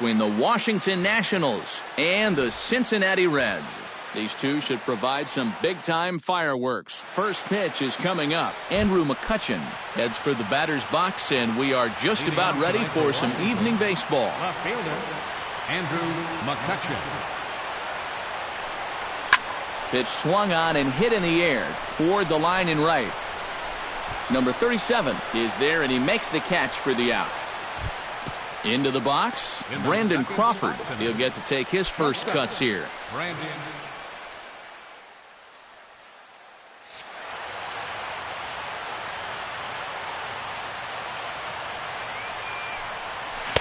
between the Washington Nationals and the Cincinnati Reds. These two should provide some big-time fireworks. First pitch is coming up. Andrew McCutchen heads for the batter's box, and we are just about ready for some evening baseball. Left fielder, Andrew McCutchen. Pitch swung on and hit in the air toward the line in right. Number 37 is there, and he makes the catch for the out. Into the box, Brandon Crawford. He'll get to take his first cuts here.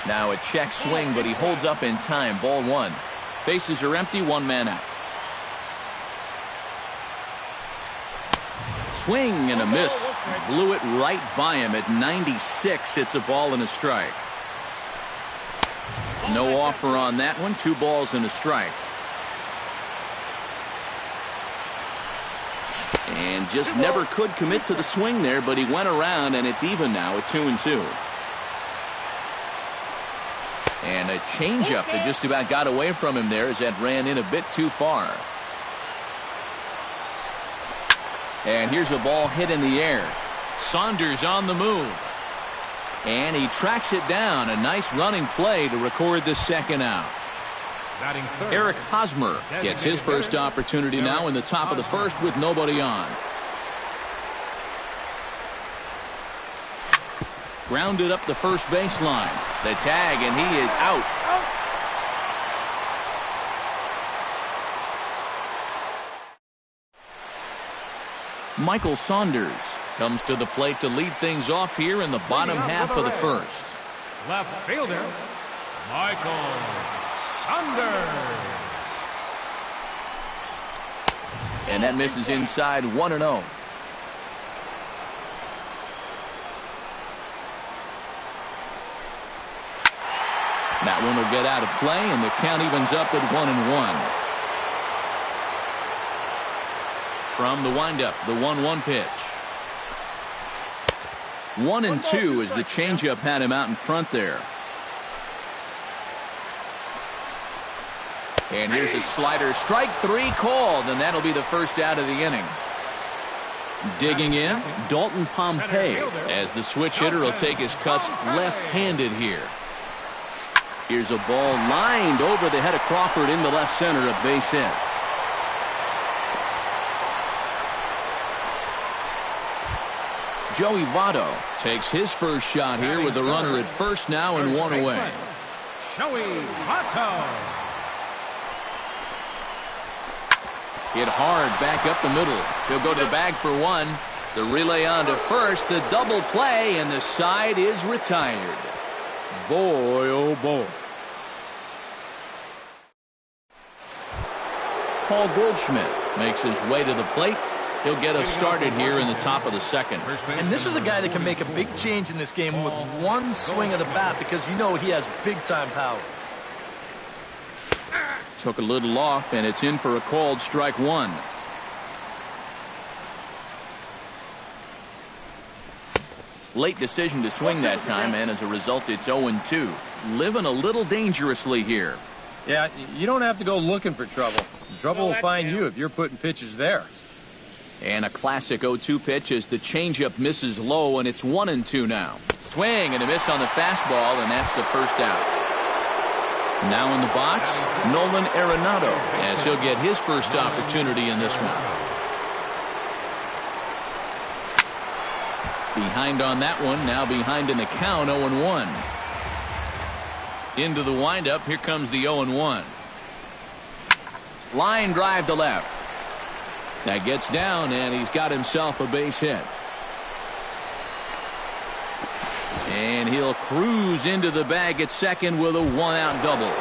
Now a check swing, but he holds up in time. Ball one. Bases are empty, one man out. Swing and a miss. Blew it right by him at 96. It's a ball and a strike. No offer on that one. 2 balls and a strike. And just never could commit to the swing there, but he went around, and it's even now at 2-2. And a changeup that just about got away from him there as that ran in a bit too far. And here's a ball hit in the air. Saunders on the move. And he tracks it down. A nice running play to record the second out. Eric Hosmer gets his first opportunity now in the top of the first with nobody on. Grounded up the first baseline. The tag, and he is out. Michael Saunders comes to the plate to lead things off here in the bottom half of the first. Left fielder, Michael Saunders. And that misses inside, 1-0. That one will get out of play, and the count evens up at 1-1. From the windup, the 1-1 pitch. 1-2 as the changeup had him out in front there. And here's a slider. Strike 3 called, and that'll be the first out of the inning. Digging in, Dalton Pompey, as the switch hitter will take his cuts left-handed here. Here's a ball lined over the head of Crawford into left center, a base hit. Joey Votto takes his first shot here with the runner at first now and 1 away. Joey Votto. Hit hard back up the middle. He'll go to the bag for 1. The relay on to first. The double play, and the side is retired. Boy, oh boy. Paul Goldschmidt makes his way to the plate. He'll get us started here in the top of the second. And this is a guy that can make a big change in this game with one swing of the bat, because you know he has big-time power. Took a little off, and it's in for a called strike 1. Late decision to swing that time, and as a result, it's 0-2. Living a little dangerously here. Yeah, you don't have to go looking for trouble. Trouble will find you if you're putting pitches there. And a classic 0-2 pitch as the changeup misses low, and it's 1-2 now. Swing and a miss on the fastball, and that's the first out. Now in the box, Nolan Arenado, as he'll get his first opportunity in this one. Behind on that one, now behind in the count, 0-1. Into the windup, here comes the 0-1. Line drive to left. That gets down, and he's got himself a base hit. And he'll cruise into the bag at second with a 1-out double.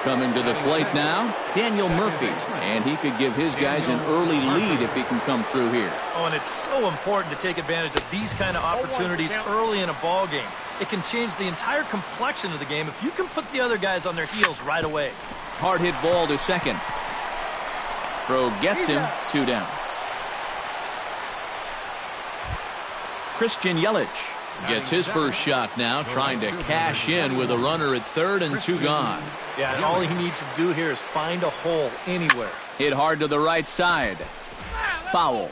Coming to the plate now, Daniel Murphy, and he could give his guys an early lead if he can come through here. Oh, and it's so important to take advantage of these kind of opportunities early in a ball game. It can change the entire complexion of the game if you can put the other guys on their heels right away. Hard hit ball to second. Throw gets him, 2 down. Christian Yelich Gets his first shot now, trying to cash in with a runner at third and 2 gone. Yeah, and all he needs to do here is find a hole anywhere. Hit hard to the right side. Foul.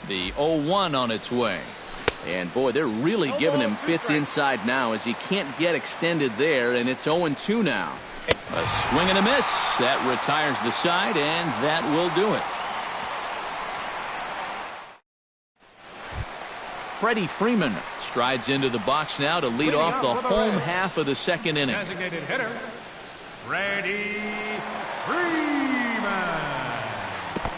The 0-1 on its way. And boy, they're really giving him fits inside now as he can't get extended there, and it's 0-2 now. A swing and a miss. That retires the side, and that will do it. Freddie Freeman strides into the box now to lead off the home half of the second inning. Designated hitter, Freddie Freeman.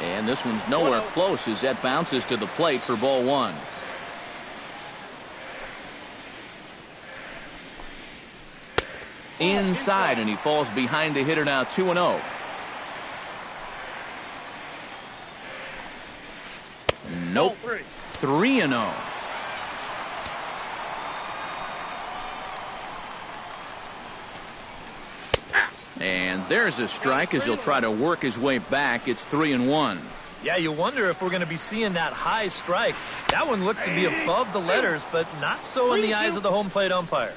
And this one's nowhere close as that bounces to the plate for ball 1. Inside, and he falls behind the hitter now, 2-0. Nope. 3-0. And there's a strike as he'll try to work his way back. It's 3-1. Yeah, you wonder if we're going to be seeing that high strike. That one looked to be above the letters, but not so in the eyes of the home plate umpire.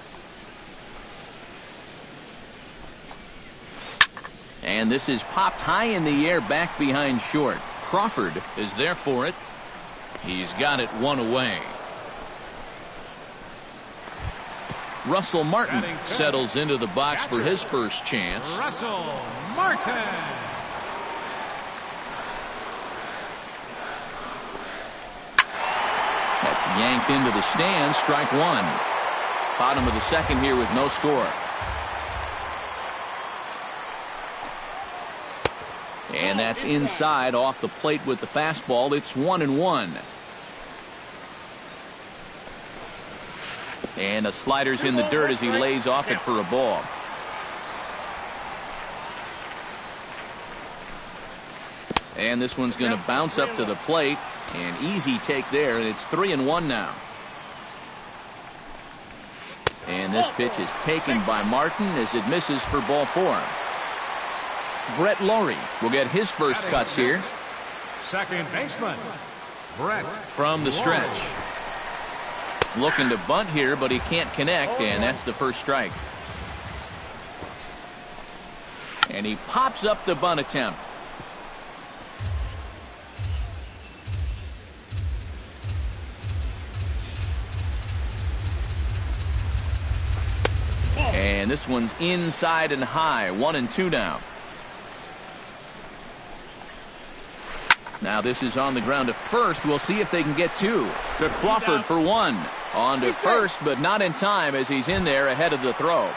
And this is popped high in the air back behind short. Crawford is there for it. He's got it 1 away. Russell Martin settles into the box for his first chance. Russell Martin. That's yanked into the stands. Strike 1. Bottom of the second here with no score. And that's inside off the plate with the fastball. It's 1-1. And a slider's in the dirt as he lays off it for a ball. And this one's going to bounce up to the plate. An easy take there, and it's 3-1 now. And this pitch is taken by Martin as it misses for ball 4. Brett Laurie will get his first cuts here. Second baseman, Brett from the stretch. Looking to bunt here, but he can't connect, and that's the first strike. And he pops up the bunt attempt. And this one's inside and high. 1-2 now. Now this is on the ground to first. We'll see if they can get 2. To Crawford for 1. On to first, but not in time as he's in there ahead of the throw.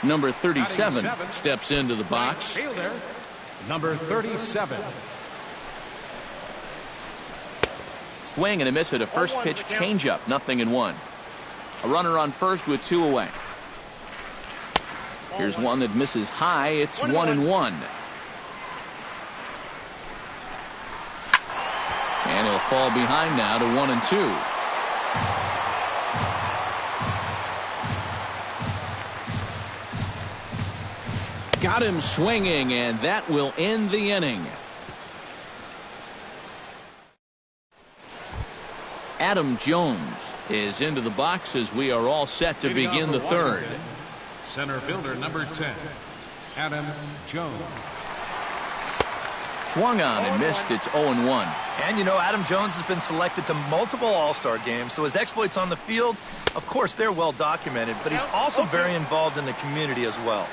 Number 37 steps into the box. Fielder, number 37. Swing and a miss at a first pitch changeup. 0-1. A runner on first with 2 away. Here's one that misses high. It's 1-1. And he'll fall behind now to 1-2. Got him swinging, and that will end the inning. Adam Jones is into the box as we are all set to begin the third. Center fielder number 10, Adam Jones. Swung on and missed. It's 0-1. And you know, Adam Jones has been selected to multiple All-Star games, so his exploits on the field, of course, they're well documented, but he's also very involved in the community as well.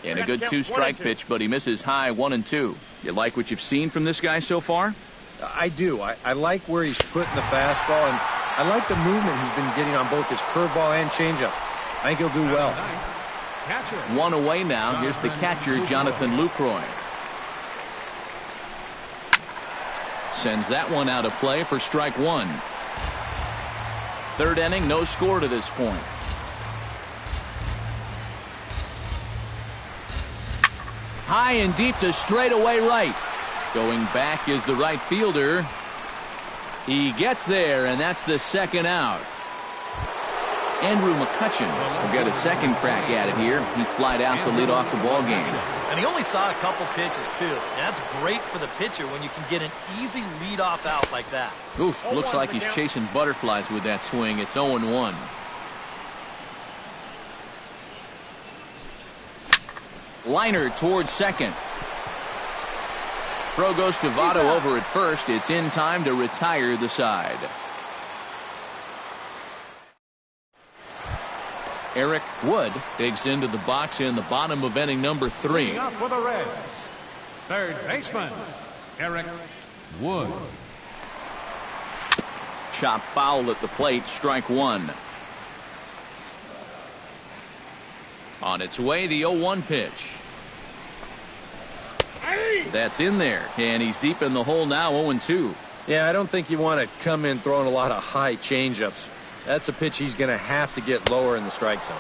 And a good 2-strike pitch, but he misses high. 1-2. You like what you've seen from this guy so far? I do. I like where he's putting the fastball, and I like the movement he's been getting on both his curveball and changeup. I think he'll do well. Catcher. 1 away now. Here's the catcher, Jonathan Lucroy. Sends that one out of play for strike 1. Third inning, no score to this point. High and deep to straightaway right. Going back is the right fielder. He gets there, and that's the second out. Andrew McCutcheon will get a second crack at it here. He flied out to lead off the ball game. And he only saw a couple pitches, too. That's great for the pitcher when you can get an easy leadoff out like that. Oof, looks like he's chasing butterflies with that swing. It's 0-1. Liner towards second. Throw goes to Votto over at first. It's in time to retire the side. Eric Wood digs into the box in the bottom of inning number 3. Up for the Reds, third baseman, Eric Wood. Chop foul at the plate, strike 1. On its way, the 0-1 pitch. That's in there, and he's deep in the hole now, 0-2. Yeah, I don't think you want to come in throwing a lot of high changeups. That's a pitch he's going to have to get lower in the strike zone.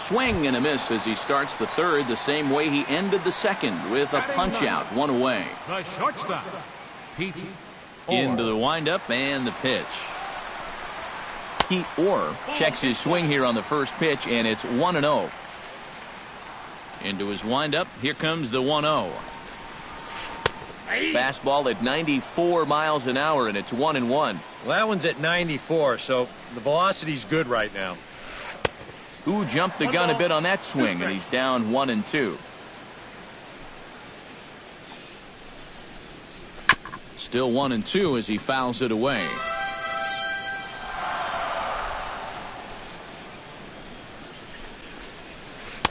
Swing and a miss as he starts the third the same way he ended the second, with a punch out, 1 away. The shortstop, Pete Into the windup and the pitch. Pete Orr checks his swing here on the first pitch, and it's 1-0. Into his windup, here comes the 1-0. Fastball at 94 miles an hour, and it's 1-1. Well, that one's at 94, so the velocity's good right now. Who jumped the gun a bit on that swing, and he's down 1-2. Still 1-2 as he fouls it away.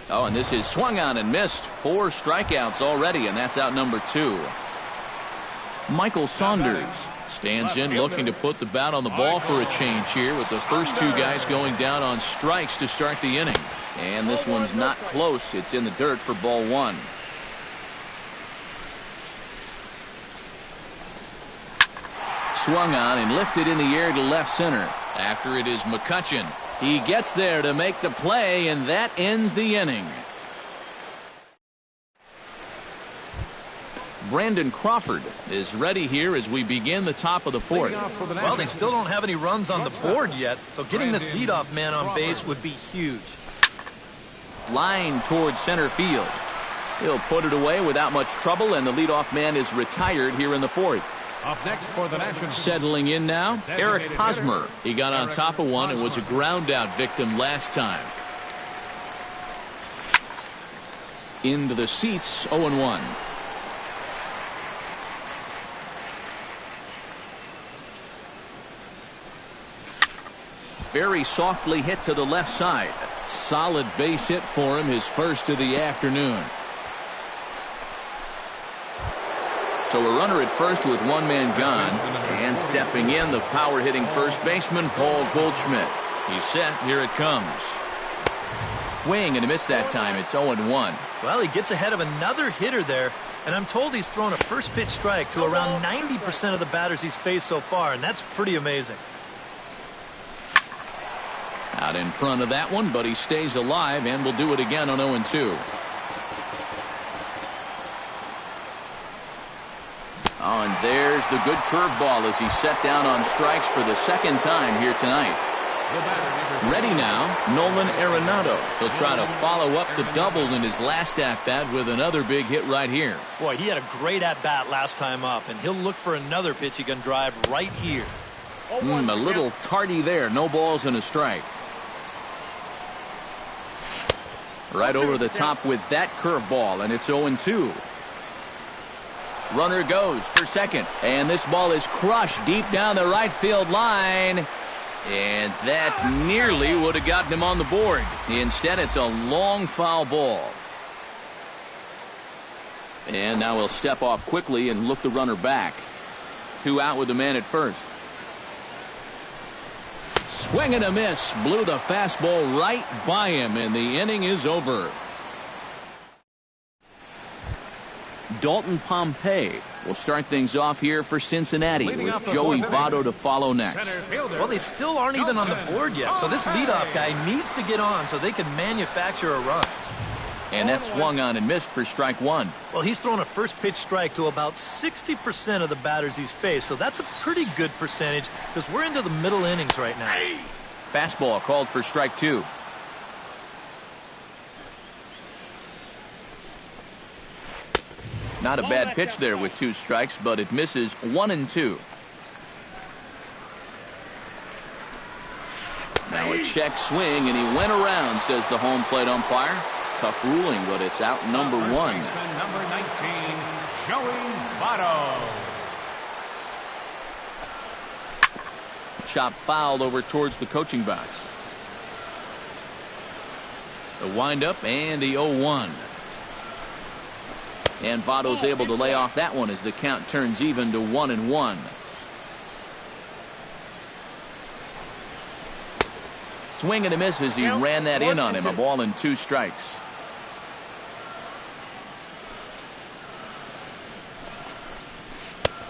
Oh, and this is swung on and missed. 4 strikeouts already, and that's out number 2. Michael Saunders stands in looking to put the bat on the ball for a change here, with the first 2 guys going down on strikes to start the inning. And this one's not close. It's in the dirt for ball 1. Swung on and lifted in the air to left center. After it is McCutcheon. He gets there to make the play, and that ends the inning. Brandon Crawford is ready here as we begin the top of the 4th. Well, they still don't have any runs on the board yet, so getting this leadoff man on base would be huge. Line towards center field. He'll put it away without much trouble, and the leadoff man is retired here in the 4th. Up next for the National. Settling in now, Eric Hosmer. He got on top of one and was a ground out victim last time. Into the seats, 0-1. Very softly hit to the left side. Solid base hit for him, his first of the afternoon. So a runner at first with 1 man gone, and stepping in, the power hitting first baseman Paul Goldschmidt. He's set. Here it comes. Swing and a miss that time. It's 0-1. Well, he gets ahead of another hitter there, and I'm told he's thrown a first pitch strike to around 90% of the batters he's faced so far, and that's pretty amazing. Out in front of that one, but he stays alive and will do it again on 0-2. Oh, and there's the good curveball as he set down on strikes for the second time here tonight. Ready now, Nolan Arenado. He'll try to follow up the double in his last at-bat with another big hit right here. Boy, he had a great at-bat last time up, and he'll look for another pitch he can drive right here. A little tardy there. No balls and a strike. Right over the top with that curveball, and it's 0-2. Runner goes for second, and this ball is crushed deep down the right field line, and that nearly would have gotten him on the board. Instead, it's a long foul ball. And now he'll step off quickly and look the runner back. 2 out with the man at first. Swing and a miss. Blew the fastball right by him, and the inning is over. Dalton Pompey will start things off here for Cincinnati, with Joey Votto to follow next. Well, they still aren't even on the board yet, so this leadoff guy needs to get on so they can manufacture a run. And that swung on and missed for strike 1. Well, he's thrown a first pitch strike to about 60% of the batters he's faced, so that's a pretty good percentage because we're into the middle innings right now. Fastball called for strike 2. Not a bad pitch there with 2 strikes, but it misses 1-2. Now a check swing, and he went around, says the home plate umpire. Tough ruling, but it's out number 1. Number 19, Joey Votto. Chop fouled over towards the coaching box. The windup and the 0-1. And Votto's able to lay off that one as the count turns even to 1-1. Swing and a miss as he ran that in on him. A ball and 2 strikes.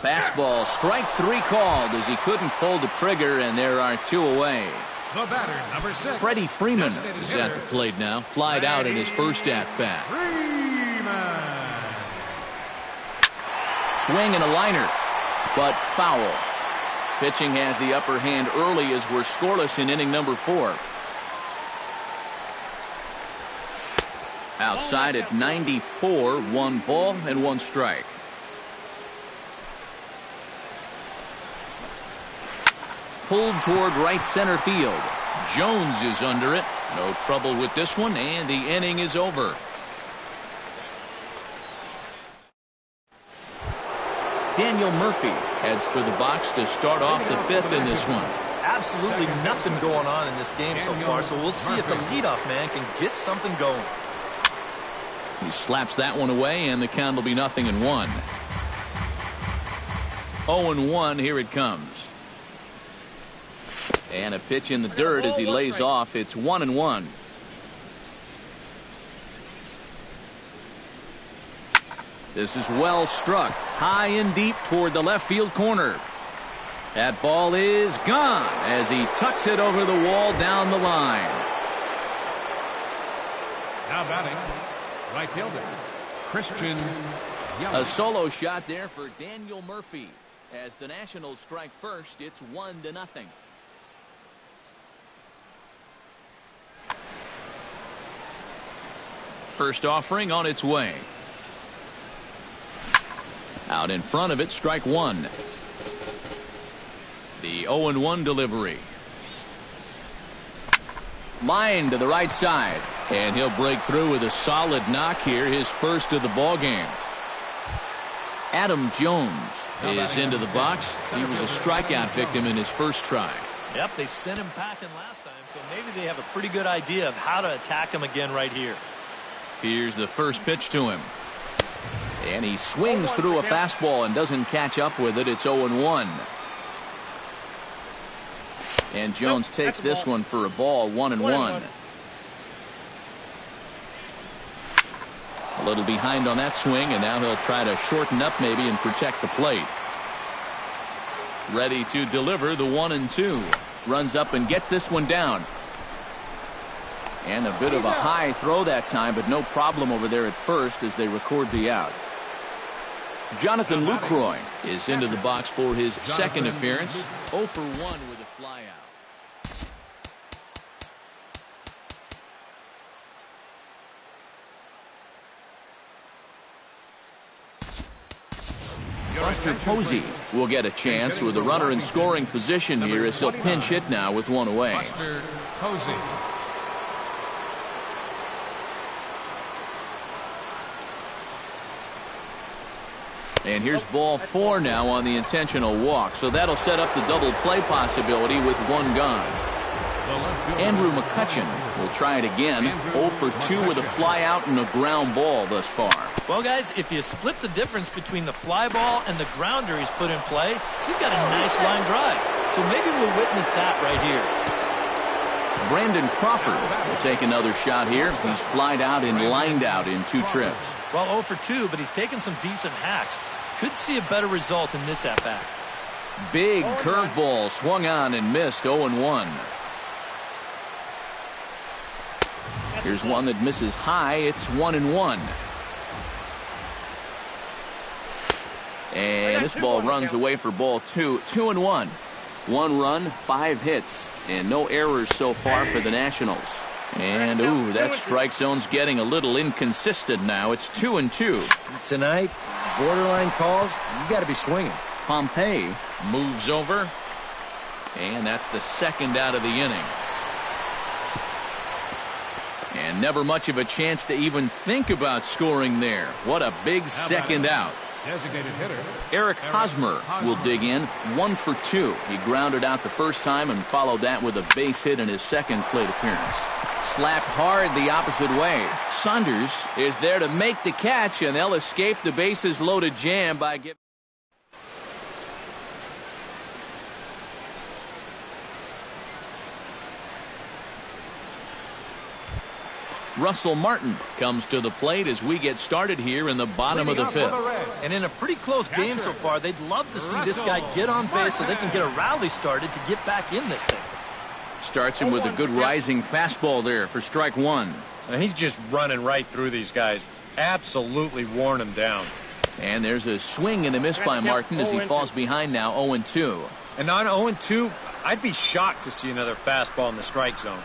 Fastball, strike 3 called as he couldn't pull the trigger, and there are 2 away. The batter, number 6. Freddie Freeman is at the plate now. Flied out in his first at-bat. Swing and a liner, but foul. Pitching has the upper hand early as we're scoreless in inning number 4. Outside at 94, 1 ball and 1 strike. Pulled toward right center field. Jones is under it. No trouble with this one, and the inning is over. Daniel Murphy heads for the box to start off the 5th in this one. Absolutely nothing going on in this game so far, so we'll see if the leadoff man can get something going. He slaps that one away, and the count will be 0-1. 0-1, here it comes. And a pitch in the dirt as he lays off. It's 1-1. This is well struck, high and deep toward the left field corner. That ball is gone as he tucks it over the wall down the line. Now batting, right fielder, Christian Yelich. A solo shot there for Daniel Murphy. As the Nationals strike first, it's 1-0. First offering on its way. Out in front of it, strike 1. The 0-1 delivery. Line to the right side, and he'll break through with a solid knock here, his first of the ball game. Adam Jones is into the box. He was a strikeout victim in his first try. Yep, they sent him packing last time, so maybe they have a pretty good idea of how to attack him again right here. Here's the first pitch to him. And he swings through a fastball and doesn't catch up with it. It's 0-1. And Jones takes this one for a ball, 1-1. A little behind on that swing, and now he'll try to shorten up maybe and protect the plate. Ready to deliver the 1-2. Runs up and gets this one down. And a bit of a high throw that time, but no problem over there at first as they record the out. Jonathan Lucroy is into the box for his second appearance. 0 for 1 with a fly out. Buster Posey will get a chance with a runner in scoring position here as he'll pinch hit now with 1 away. Buster Posey. And here's ball 4 now on the intentional walk. So that'll set up the double play possibility with 1 gone. Andrew McCutchen will try it again. 0 for 2 with a fly out and a ground ball thus far. Well, guys, if you split the difference between the fly ball and the grounder he's put in play, you've got a nice line drive. So maybe we'll witness that right here. Brandon Crawford will take another shot here. He's flied out and lined out in 2 trips. Well, 0 for 2, but he's taken some decent hacks. Could see a better result in this at-bat. Big curveball swung on and missed. 0-1. Here's one that misses high. It's 1-1. And this ball runs away for ball 2. 2-1. 1 run, 5 hits, and no errors so far for the Nationals. And, ooh, that strike zone's getting a little inconsistent now. It's 2-2. Tonight, borderline calls, you got to be swinging. Pompey moves over, and that's the second out of the inning. And never much of a chance to even think about scoring there. What a big second out. Designated hitter Eric Hosmer will dig in, 1 for 2. He grounded out the first time and followed that with a base hit in his second plate appearance. Slapped hard the opposite way. Saunders is there to make the catch, and they'll escape the bases loaded jam by giving. Russell Martin comes to the plate as we get started here in the bottom of the 5th. And in a pretty close game so far, they'd love to see this guy get on base so they can get a rally started to get back in this thing. Starts him with a good rising fastball there for strike 1. And he's just running right through these guys. Absolutely worn them down. And there's a swing and a miss by Martin as he falls behind now 0-2. And on 0-2, I'd be shocked to see another fastball in the strike zone.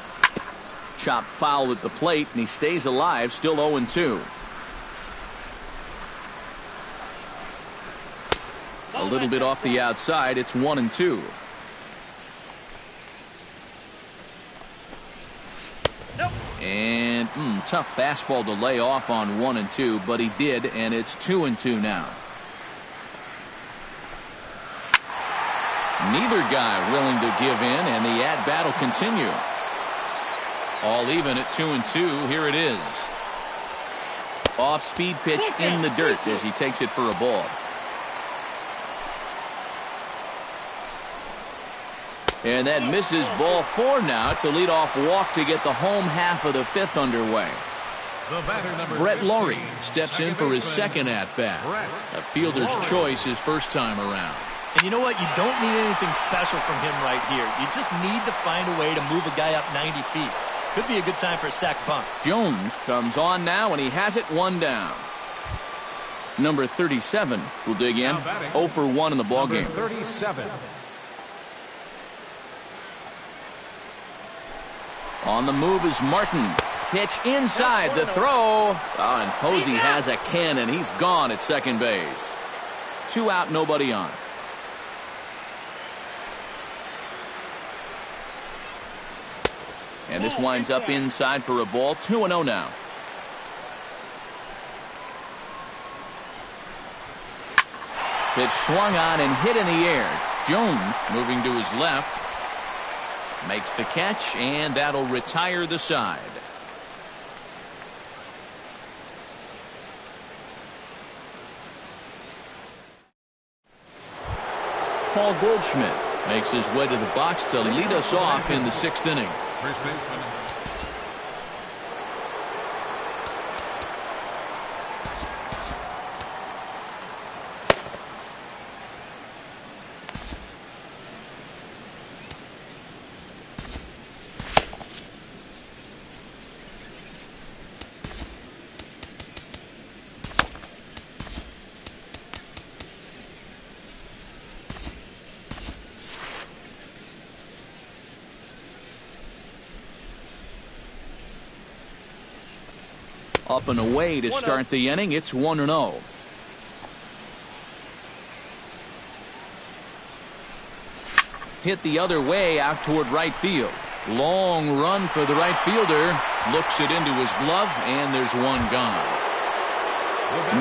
Chop foul at the plate, and he stays alive, still 0-2. A little bit off the outside, it's 1-2. And tough fastball to lay off on 1-2, but he did, and it's 2-2 now. Neither guy willing to give in, and the at-bat will continue. All even at 2-2. Here it is. Off-speed pitch in the dirt as he takes it for a ball. And that misses ball 4 now. It's a leadoff walk to get the home half of the 5th underway. Brett Laurie steps in for his second at-bat. A fielder's choice his first time around. And you know what? You don't need anything special from him right here. You just need to find a way to move a guy up 90 feet. Could be a good time for a sac bunt. Jones comes on now, and he has it 1 down. Number 37 will dig in. 0 for 1 in the ballgame. 37. On the move is Martin. Pitch inside the throw. And Posey has a cannon. He's gone at second base. 2 out, nobody on. And this winds up inside for a ball. 2-0 now. Pitch swung on and hit in the air. Jones moving to his left. Makes the catch, and that'll retire the side. Paul Goldschmidt makes his way to the box to lead us off in the 6th inning. First baseman. Up and away to start the inning. It's 1-0. Hit the other way out toward right field. Long run for the right fielder. Looks it into his glove, and there's one gone.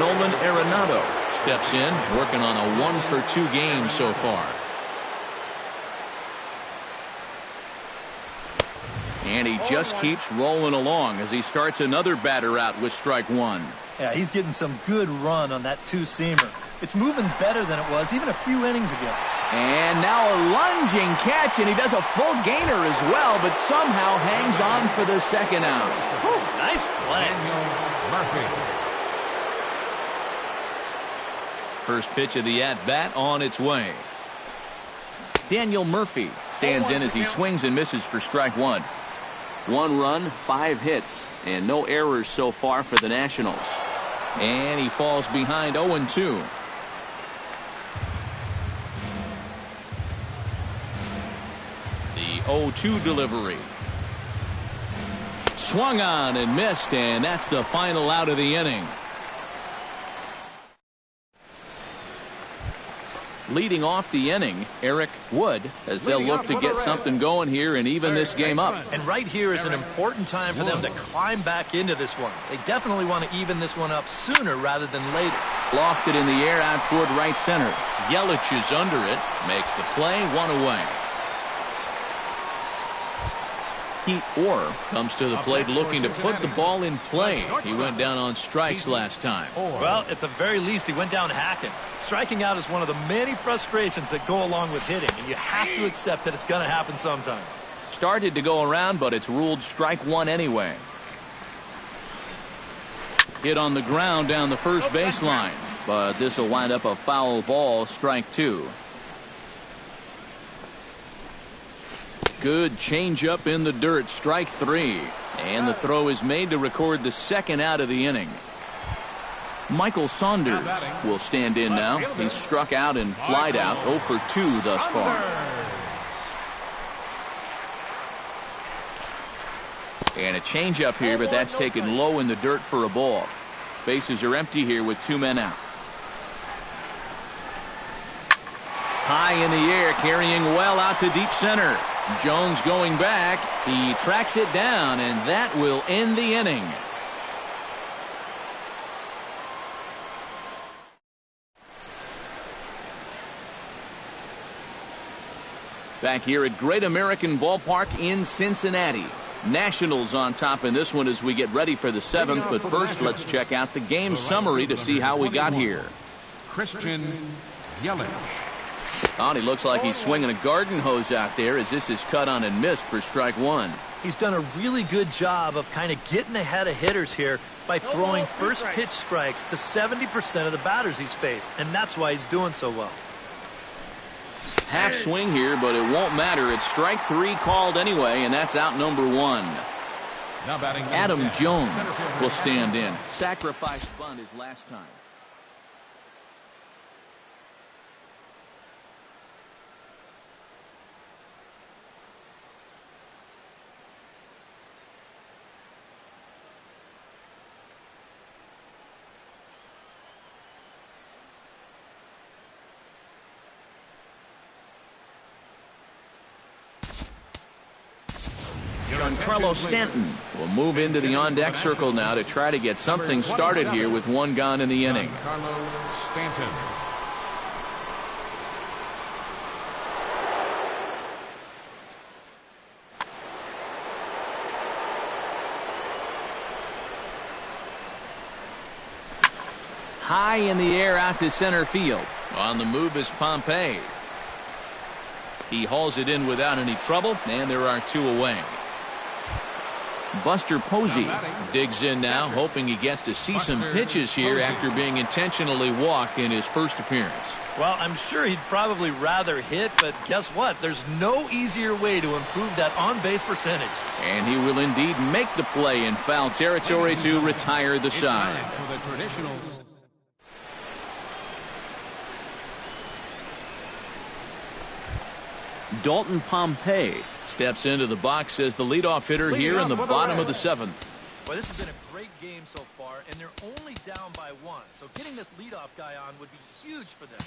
Nolan Arenado steps in, working on a 1-for-2 game so far. And he just keeps rolling along as he starts another batter out with strike 1. Yeah, he's getting some good run on that 2-seamer. It's moving better than it was even a few innings ago. And now a lunging catch, and he does a full gainer as well, but somehow hangs on for the second out. Whew, nice play. Murphy. First pitch of the at-bat on its way. Daniel Murphy stands in as he swings and misses for strike 1. 1 run, 5 hits, and no errors so far for the Nationals. And he falls behind 0-2. The 0-2 delivery. Swung on and missed, and that's the final out of the inning. Leading off the inning, Eric Wood, as they'll look to get something going here and even this game up. And right here is an important time for them to climb back into this one. They definitely want to even this one up sooner rather than later. Lofted in the air out toward right center. Yelich is under it, makes the play, one away. Pete Orr comes to the plate looking to put the ball in play. He went down on strikes last time. Well, at the very least, he went down hacking. Striking out is one of the many frustrations that go along with hitting, and you have to accept that it's going to happen sometimes. Started to go around, but it's ruled strike one anyway. Hit on the ground down the first baseline, but this will wind up a foul ball, strike two. Good changeup in the dirt, strike three. And the throw is made to record the second out of the inning. Michael Saunders will stand in now. He's struck out and flied out, 0 for 2 thus far. And a changeup here, but that's taken low in the dirt for a ball. Bases are empty here with 2 men out. High in the air, carrying well out to deep center. Jones going back. He tracks it down, and that will end the inning. Back here at Great American Ballpark in Cincinnati. Nationals on top in this one as we get ready for the 7th. But first, let's check out the game summary to see how we got here. Christian Yelich. Oh, he looks like he's swinging a garden hose out there as this is cut on and missed for strike one. He's done a really good job of kind of getting ahead of hitters here by throwing first pitch strikes to 70% of the batters he's faced, and that's why he's doing so well. Half swing here, but it won't matter. It's strike three called anyway, and that's out number one. Now batting Adam Jones will stand in. Sacrifice bunt his last time. Carlos Stanton will move into the on-deck circle now to try to get something started here with one gone in the inning. Carlos Stanton. High in the air out to center field. On the move is Pompey. He hauls it in without any trouble, and there are 2 away. Buster Posey digs in now, hoping he gets to see some pitches here after being intentionally walked in his first appearance. Well, I'm sure he'd probably rather hit, but guess what? There's no easier way to improve that on-base percentage. And he will indeed make the play in foul territory to retire the side. For the traditionals. Dalton Pompey steps into the box as the leadoff hitter here in the bottom of the 7th. Well, this has been a great game so far, and they're only down by 1. So getting this leadoff guy on would be huge for them.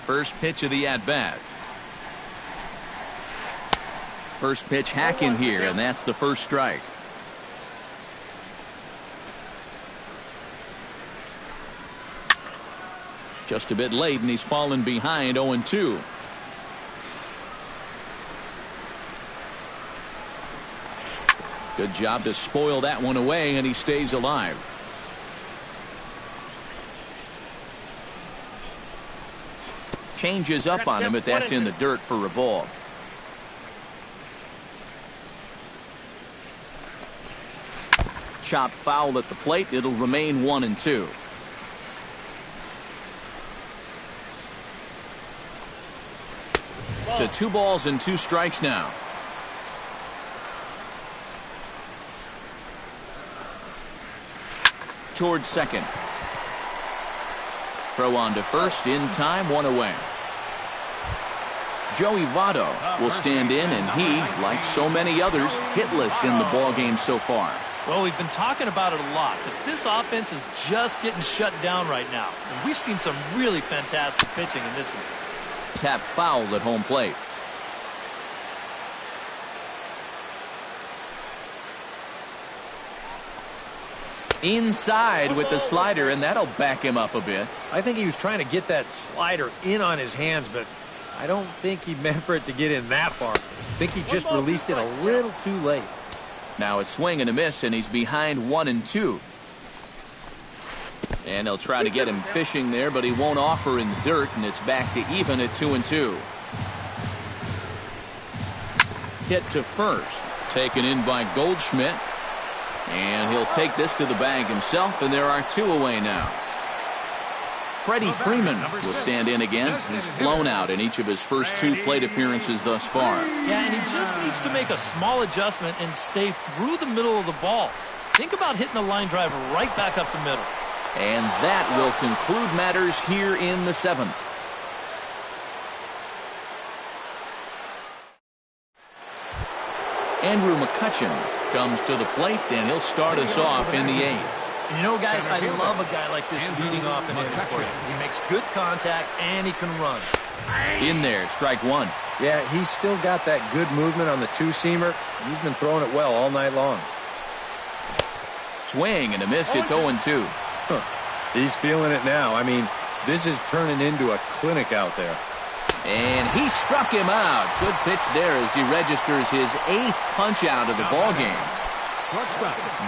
First pitch of the at-bat. First pitch hack in here, and that's the first strike. Just a bit late, and he's fallen behind 0-2. Good job to spoil that one away, and he stays alive. Changes up on him, but that's in the dirt for a ball. Chopped foul at the plate. It'll remain 1-2. To 2 balls and 2 strikes now. towards second. Throw on to first in time, one away. Joey Votto will stand in, and he, like so many others, hitless in the ball game so far. Well, we've been talking about it a lot, but this offense is just getting shut down right now. And we've seen some really fantastic pitching in this one. Tap fouled at home plate. Inside with the slider, and that'll back him up a bit. I think he was trying to get that slider in on his hands, but I don't think he meant for it to get in that far. I think he just released it a little too late. Now a swing and a miss, and he's behind 1-2. And they'll try to get him fishing there, but he won't offer in dirt, and it's back to even at 2-2. Hit to first, taken in by Goldschmidt. And he'll take this to the bag himself, and there are 2 away now. Freddie Freeman will stand in again. He's blown out in each of his first 2 plate appearances thus far. Yeah, and he just needs to make a small adjustment and stay through the middle of the ball. Think about hitting a line drive right back up the middle. And that will conclude matters here in the 7th. Andrew McCutchen comes to the plate, and he'll start us off in the 8th. And you know, guys, I love a guy like this leading off an inning for you. He makes good contact, and he can run. In there, strike 1. Yeah, he's still got that good movement on the 2-seamer. He's been throwing it well all night long. Swing and a miss. It's 0-2. He's feeling it now. I mean, this is turning into a clinic out there. And he struck him out. Good pitch there as he registers his 8th punch out of the ball game.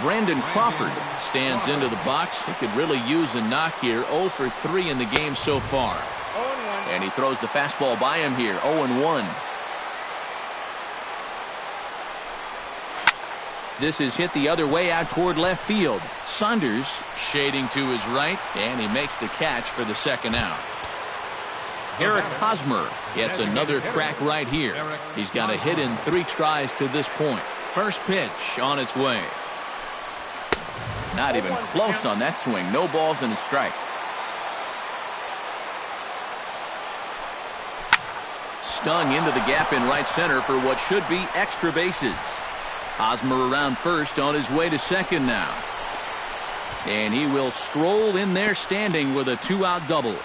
Brandon Crawford stands into the box. He could really use a knock here. 0 for 3 in the game so far. And he throws the fastball by him here. 0-1. This is hit the other way out toward left field. Saunders shading to his right, and he makes the catch for the second out. Eric Hosmer gets another crack right here. He's got a hit in 3 tries to this point. First pitch on its way. Not even close on that swing. No balls and a strike. Stung into the gap in right center for what should be extra bases. Hosmer around first on his way to second now. And he will stroll in there standing with a 2-out double.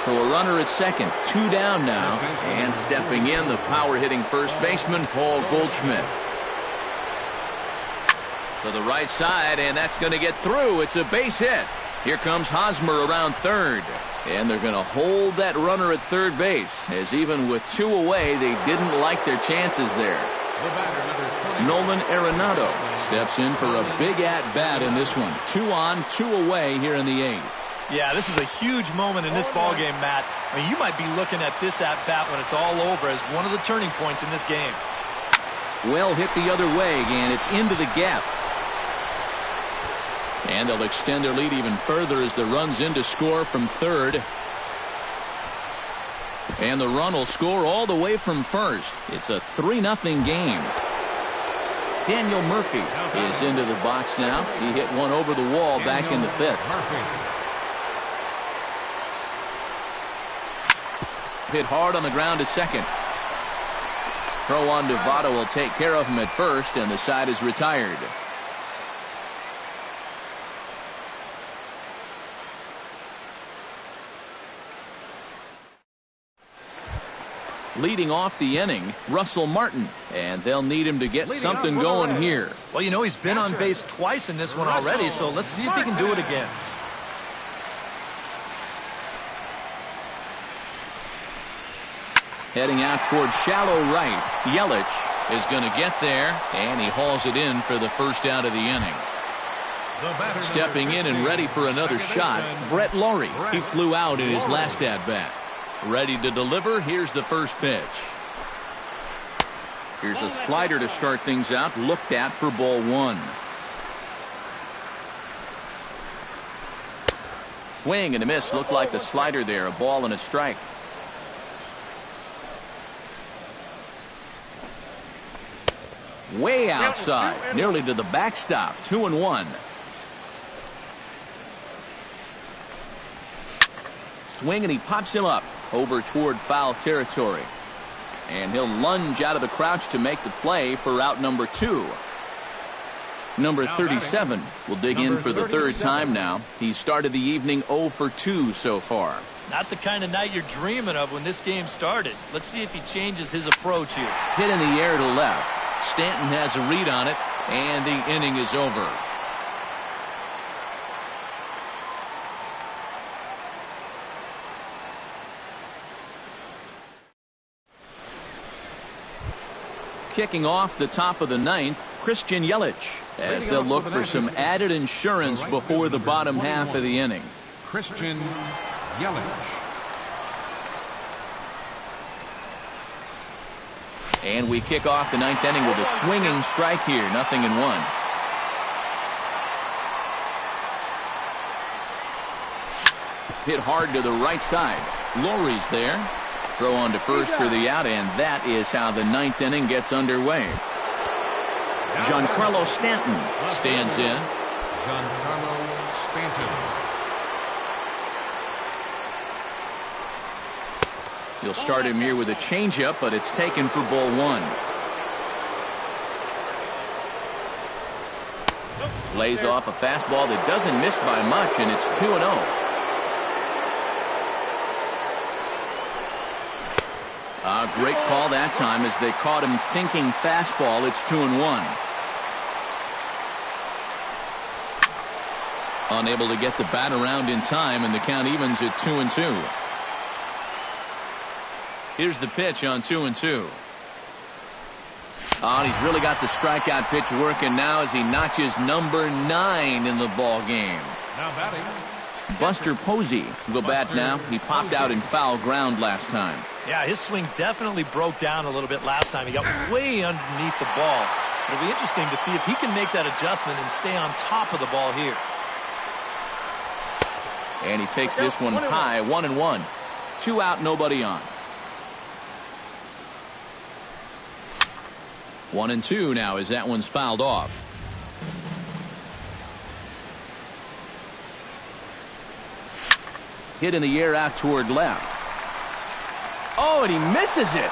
So a runner at second, 2 down now, and stepping in, the power-hitting first baseman, Paul Goldschmidt. To the right side, and that's going to get through. It's a base hit. Here comes Hosmer around third, and they're going to hold that runner at third base, as even with 2 away, they didn't like their chances there. Nolan Arenado steps in for a big at-bat in this one. 2 on, 2 away here in the 8th. Yeah, this is a huge moment in this ballgame, Matt. I mean, you might be looking at this at-bat when it's all over as one of the turning points in this game. Well hit the other way, and it's into the gap. And they'll extend their lead even further as the run's in to score from third. And the run will score all the way from first. It's a 3-0 game. Daniel Murphy is into the box now. He hit one over the wall back in the 5th. Hit hard on the ground to second. Throw on to Votto will take care of him at first, and the side is retired. Leading off the inning, Russell Martin, and they'll need him to get something going here. Well, you know, he's been on base twice in this one already, so let's see if he can do it again. Heading out toward shallow right. Yelich is going to get there, and he hauls it in for the first out of the inning. Stepping in and ready for another shot, Brett Laurie. He flew out in his last at-bat. Ready to deliver. Here's the first pitch. Here's a slider to start things out. Looked at for ball 1. Swing and a miss. Looked like the slider there. A ball and a strike. Way outside, nearly to the backstop. 2-1. swing, and he pops him up over toward foul territory. And he'll lunge out of the crouch to make the play for out number 2. Number 37 will dig in for the third time now. He started the evening 0 for 2 so far. Not the kind of night you're dreaming of when this game started. Let's see if he changes his approach here. Hit in the air to left. Stanton has a read on it, and the inning is over. Kicking off the top of the ninth, Christian Yelich, as they'll look for some added insurance before the bottom half of the inning. Christian Yelich. And we kick off the ninth inning with a swinging strike here, 0-1. Hit hard to the right side. Lowry's there. Throw on to first for the out, and that is how the ninth inning gets underway. Giancarlo Stanton stands in. Giancarlo Stanton. He'll start him here with a changeup, but it's taken for ball 1. Lays off a fastball that doesn't miss by much, and it's 2-0. Great call that time as they caught him thinking fastball. It's 2-1. Unable to get the bat around in time, and the count evens at 2-2. Here's the pitch on 2-2. And he's really got the strikeout pitch working now as he notches number 9 in the ball game. Now batting, Buster Posey will bat now. He popped out in foul ground last time. Yeah, his swing definitely broke down a little bit last time. He got way underneath the ball. It'll be interesting to see if he can make that adjustment and stay on top of the ball here. And he takes this one high, 1-1. 2 out, nobody on. 1-2 now as that one's fouled off. Hit in the air out toward left. Oh, and he misses it.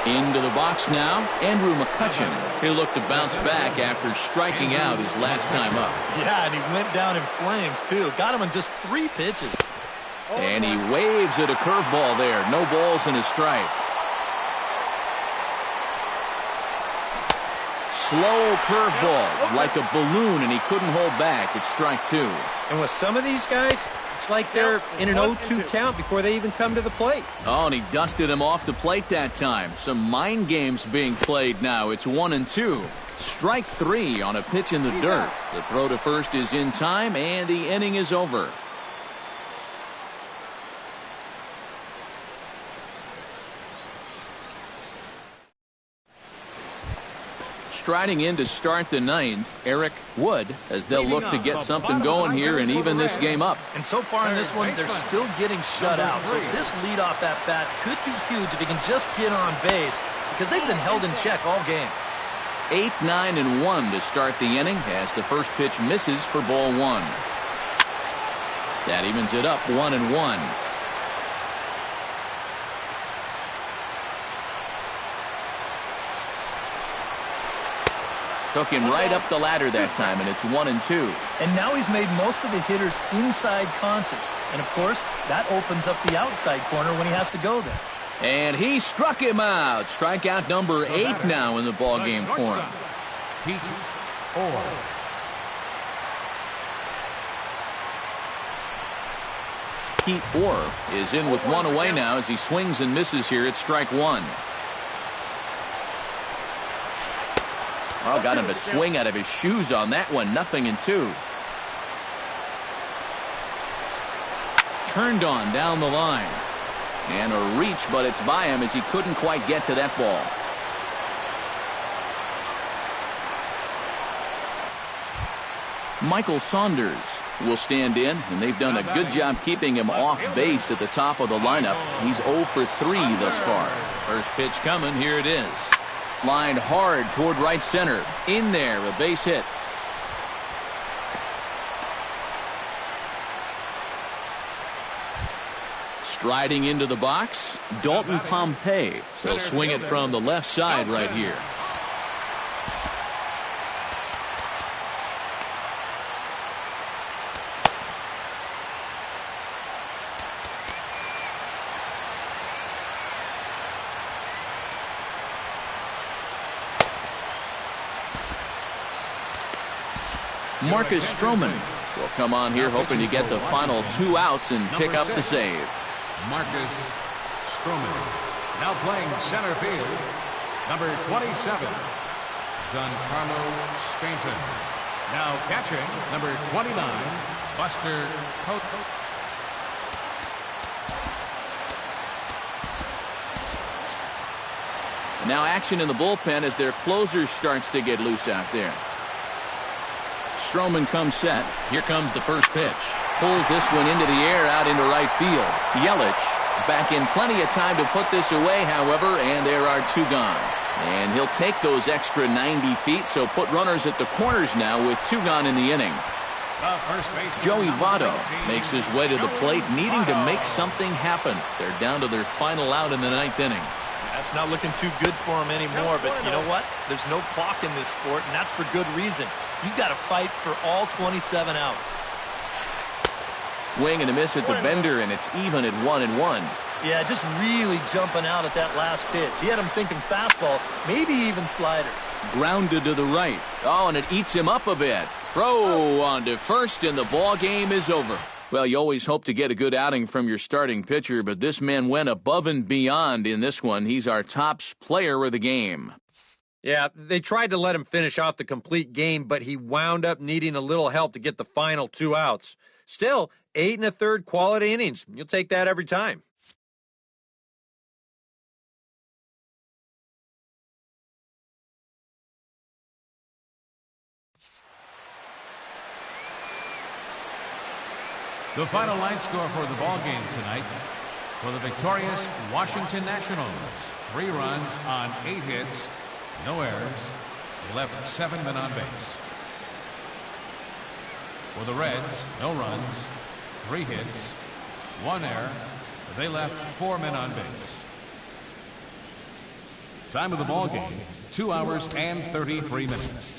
Into the box now, Andrew McCutchen. He'll look to bounce back after striking out his last time up. Yeah, and he went down in flames, too. Got him in just 3 pitches. And he waves at a curveball there. No balls and a strike. Slow curveball, like a balloon, and he couldn't hold back. It's strike 2. And with some of these guys, it's like they're in an 0-2 count before they even come to the plate. Oh, and he dusted him off the plate that time. Some mind games being played now. It's 1-2. Strike 3 on a pitch in the dirt. The throw to first is in time, and the inning is over. Striding in to start the ninth, Eric Wood, as they'll look to get something going here and even this game up. And so far in this one, they're still getting shut out. So this leadoff at bat could be huge if he can just get on base, because they've been held in check all game. 8, 9, and 1 to start the inning as the first pitch misses for ball 1. That evens it up 1-1. Took him right up the ladder that time, and it's 1-2. And now he's made most of the hitters inside conscious. And, of course, that opens up the outside corner when he has to go there. And he struck him out. Strikeout number 8 now in the ballgame for him. Pete Orr. Pete Orr is in with 1 away now as he swings and misses here at strike 1. Oh, got him to swing out of his shoes on that one. 0-2. Turned on down the line. And a reach, but it's by him as he couldn't quite get to that ball. Michael Saunders will stand in, and they've done a good job keeping him off base at the top of the lineup. He's 0 for 3 thus far. First pitch coming. Here it is. Lined hard toward right center. In there, a base hit. Striding into the box, Dalton Pompey. He'll swing it from the left side right here. Marcus Stroman will come on here hoping to get the final 2 outs and pick up the save. Marcus Stroman. Now playing center field, number 27, Giancarlo Stanton. Now catching, number 29, Buster Posey. Now action in the bullpen as their closer starts to get loose out there. Stroman comes set. Here comes the first pitch. Pulls this one into the air out into right field. Yelich back in plenty of time to put this away, however, and there are 2 gone. And he'll take those extra 90 feet, so put runners at the corners now with 2 gone in the inning. Joey Votto makes his way to the plate, needing to make something happen. They're down to their final out in the 9th inning. That's not looking too good for him anymore, but you know what? There's no clock in this sport, and that's for good reason. You've got to fight for all 27 outs. Swing and a miss at the bender, and it's even at 1-1. Yeah, just really jumping out at that last pitch. He had him thinking fastball, maybe even slider. Grounded to the right. Oh, and it eats him up a bit. Throw on to first, and the ball game is over. Well, you always hope to get a good outing from your starting pitcher, but this man went above and beyond in this one. He's our top player of the game. Yeah, they tried to let him finish out the complete game, but he wound up needing a little help to get the final 2 outs. Still, 8 1/3 quality innings. You'll take that every time. The final line score for the ball game tonight for the victorious Washington Nationals. 3 runs on 8 hits, no errors, left 7 men on base. For the Reds, no runs, 3 hits, 1 error. They left 4 men on base. Time of the ball game, 2 hours and 33 minutes.